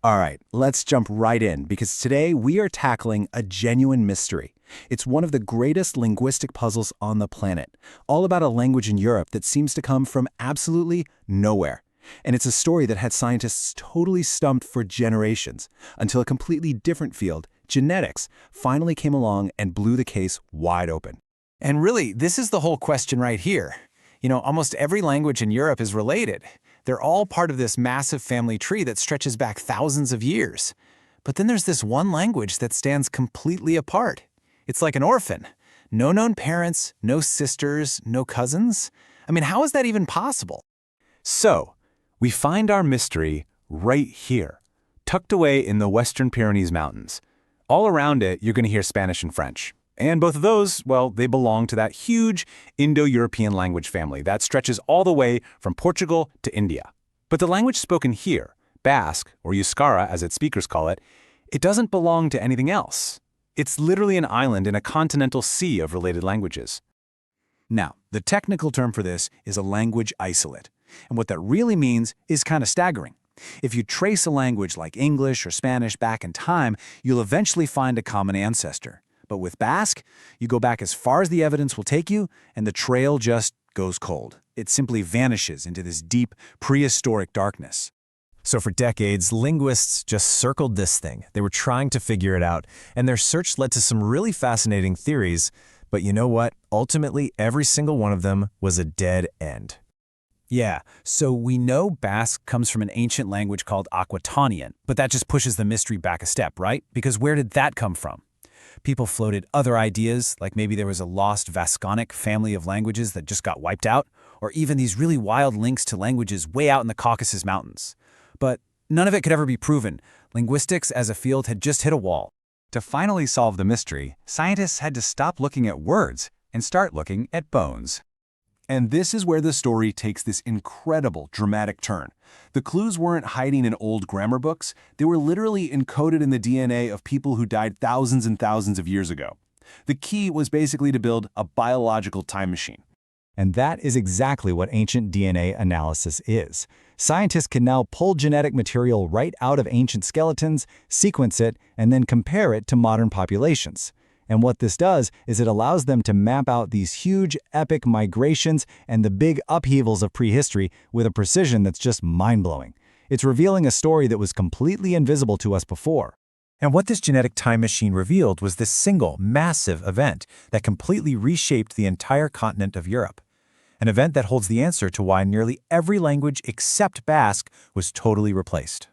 All right, let's jump right in because today we are tackling a genuine mystery. It's one of the greatest linguistic puzzles on the planet, all about a language in Europe that seems to come from absolutely nowhere. And it's a story that had scientists totally stumped for generations until a completely different field, genetics, finally came along and blew the case wide open. And really, this is the whole question right here. Almost every language in Europe is related. They're all part of this massive family tree that stretches back thousands of years. But then there's this one language that stands completely apart. It's like an orphan. No known parents, no sisters, no cousins. How is that even possible? So, we find our mystery right here, tucked away in the Western Pyrenees Mountains. All around it, you're going to hear Spanish and French. And both of those, well, they belong to that huge Indo-European language family that stretches all the way from Portugal to India. But the language spoken here, Basque, or Euskara as its speakers call it, it doesn't belong to anything else. It's literally an island in a continental sea of related languages. Now, the technical term for this is a language isolate. And what that really means is kind of staggering. If you trace a language like English or Spanish back in time, you'll eventually find a common ancestor. But with Basque, you go back as far as the evidence will take you, and the trail just goes cold. It simply vanishes into this deep, prehistoric darkness. So for decades, linguists just circled this thing. They were trying to figure it out, and their search led to some really fascinating theories. But you know what? Ultimately, every single one of them was a dead end. Yeah, so we know Basque comes from an ancient language called Aquitanian, but that just pushes the mystery back a step, right? Because where did that come from? People floated other ideas, like maybe there was a lost Vasconic family of languages that just got wiped out, or even these really wild links to languages way out in the Caucasus Mountains. But none of it could ever be proven. Linguistics as a field had just hit a wall. To finally solve the mystery, scientists had to stop looking at words and start looking at bones. And this is where the story takes this incredible, dramatic turn. The clues weren't hiding in old grammar books, they were literally encoded in the DNA of people who died thousands and thousands of years ago. The key was basically to build a biological time machine. And that is exactly what ancient DNA analysis is. Scientists can now pull genetic material right out of ancient skeletons, sequence it, and then compare it to modern populations. And what this does is it allows them to map out these huge, epic migrations and the big upheavals of prehistory with a precision that's just mind-blowing. It's revealing a story that was completely invisible to us before. And what this genetic time machine revealed was this single, massive event that completely reshaped the entire continent of Europe. An event that holds the answer to why nearly every language except Basque was totally replaced.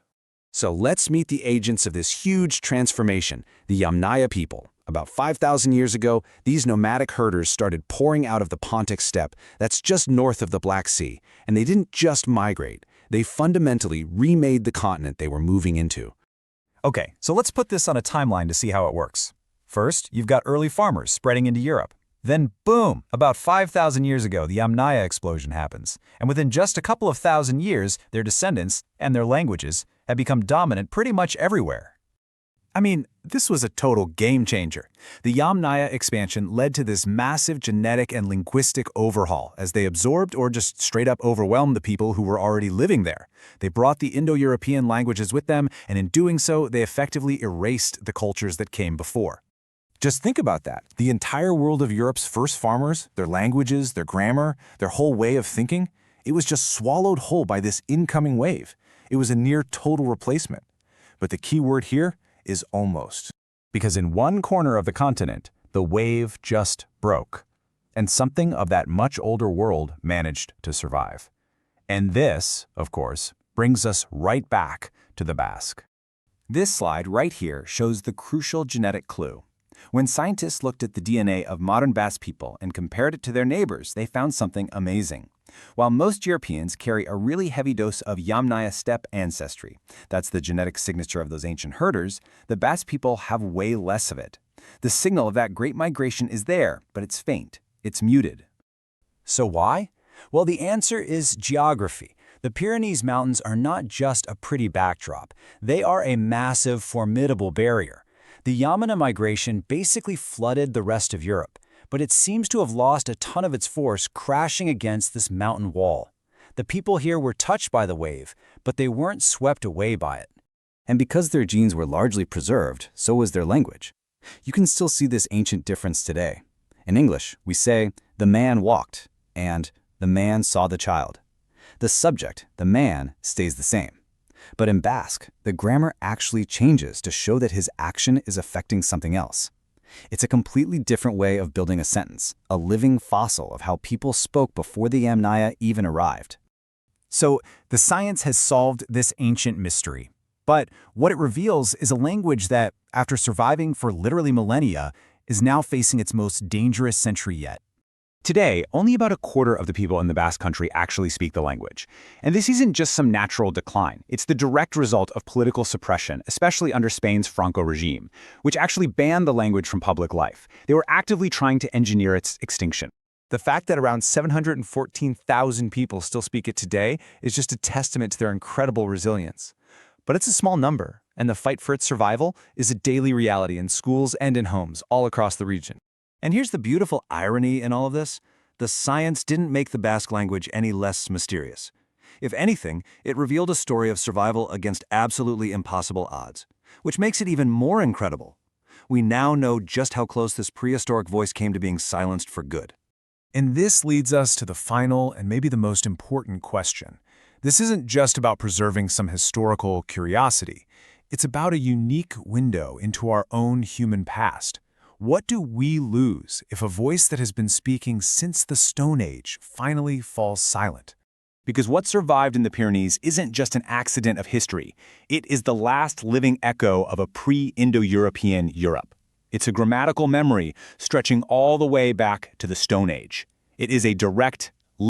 So let's meet the agents of this huge transformation, the Yamnaya people. About 5,000 years ago, these nomadic herders started pouring out of the Pontic Steppe, that's just north of the Black Sea, and they didn't just migrate, they fundamentally remade the continent they were moving into. Okay, so let's put this on a timeline to see how it works. First, you've got early farmers spreading into Europe. Then, boom, about 5,000 years ago, the Yamnaya explosion happens, and within just a couple of thousand years, their descendants and their languages have become dominant pretty much everywhere. This was a total game changer. The Yamnaya expansion led to this massive genetic and linguistic overhaul as they absorbed or just straight up overwhelmed the people who were already living there. They brought the Indo-European languages with them, and in doing so, they effectively erased the cultures that came before. Just think about that. The entire world of Europe's first farmers, their languages, their grammar, their whole way of thinking, it was just swallowed whole by this incoming wave. It was a near total replacement. But the key word here is almost. Because in one corner of the continent, the wave just broke. And something of that much older world managed to survive. And this, of course, brings us right back to the Basque. This slide right here shows the crucial genetic clue. When scientists looked at the DNA of modern Basque people and compared it to their neighbors, they found something amazing. While most Europeans carry a really heavy dose of Yamnaya steppe ancestry, that's the genetic signature of those ancient herders, the Basque people have way less of it. The signal of that great migration is there, but it's faint. It's muted. So why? Well, the answer is geography. The Pyrenees Mountains are not just a pretty backdrop. They are a massive, formidable barrier. The Yamna migration basically flooded the rest of Europe, but it seems to have lost a ton of its force crashing against this mountain wall. The people here were touched by the wave, but they weren't swept away by it. And because their genes were largely preserved, so was their language. You can still see this ancient difference today. In English, we say, "the man walked," and "the man saw the child." The subject, the man, stays the same. But in Basque, the grammar actually changes to show that his action is affecting something else. It's a completely different way of building a sentence, a living fossil of how people spoke before the Yamnaya even arrived. So, the science has solved this ancient mystery. But what it reveals is a language that, after surviving for literally millennia, is now facing its most dangerous century yet. Today, only about a quarter of the people in the Basque Country actually speak the language. And this isn't just some natural decline. It's the direct result of political suppression, especially under Spain's Franco regime, which actually banned the language from public life. They were actively trying to engineer its extinction. The fact that around 714,000 people still speak it today is just a testament to their incredible resilience. But it's a small number, and the fight for its survival is a daily reality in schools and in homes all across the region. And here's the beautiful irony in all of this. The science didn't make the Basque language any less mysterious. If anything, it revealed a story of survival against absolutely impossible odds, which makes it even more incredible. We now know just how close this prehistoric voice came to being silenced for good. And this leads us to the final and maybe the most important question. This isn't just about preserving some historical curiosity. It's about a unique window into our own human past. What do we lose if a voice that has been speaking since the Stone Age finally falls silent? Because what survived in the Pyrenees isn't just an accident of history. It is the last living echo of a pre-Indo-European Europe. It's a grammatical memory stretching all the way back to the Stone Age. It is a direct,